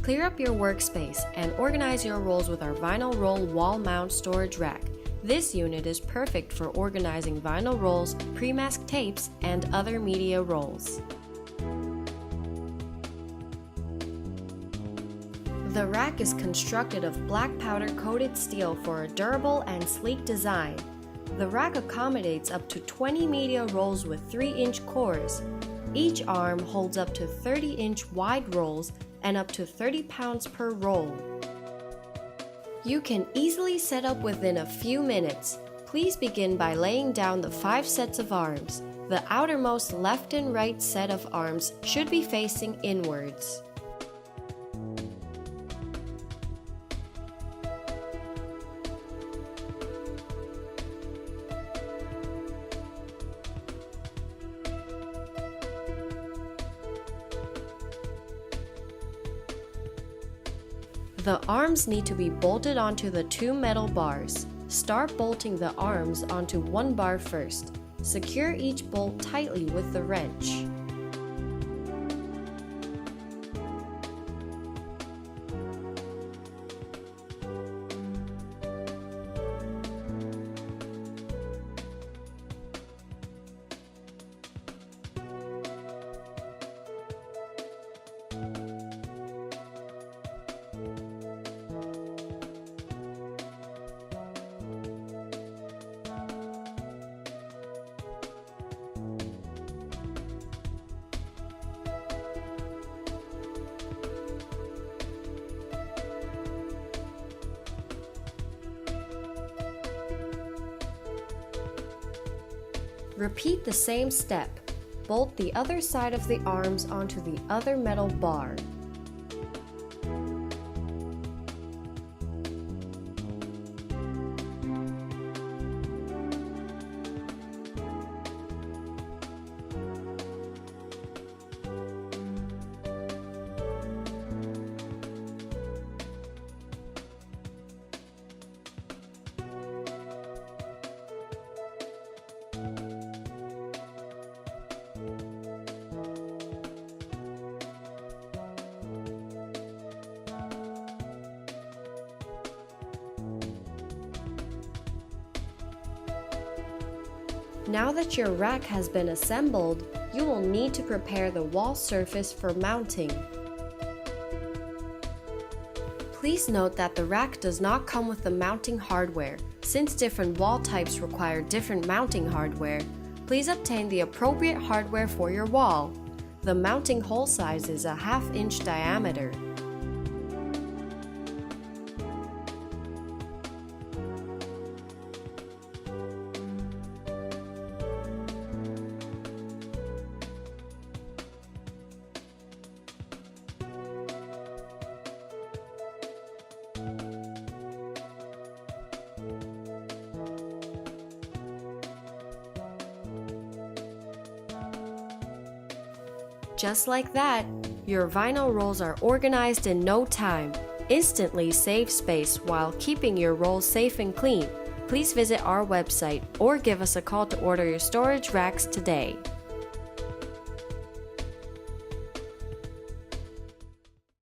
Clear up your workspace and organize your rolls with our Vinyl Roll Wall Mount Storage Rack. This unit is perfect for organizing vinyl rolls, pre-mask tapes, and other media rolls. The rack is constructed of black powder coated steel for a durable and sleek design. The rack accommodates up to 20 media rolls with 3-inch cores. Each arm holds up to 30-inch wide rolls and up to 30 pounds per roll. You can easily set up within a few minutes. Please begin by laying down the 5 sets of arms. The outermost left and right set of arms should be facing inwards. The arms need to be bolted onto the 2 metal bars. Start bolting the arms onto one bar first. Secure each bolt tightly with the wrench. Repeat the same step. Bolt the other side of the arms onto the other metal bar. Now that your rack has been assembled, you will need to prepare the wall surface for mounting. Please note that the rack does not come with the mounting hardware. Since different wall types require different mounting hardware, please obtain the appropriate hardware for your wall. The mounting hole size is a 1/2 inch diameter. Just like that, your vinyl rolls are organized in no time. Instantly save space while keeping your rolls safe and clean. Please visit our website or give us a call to order your storage racks today.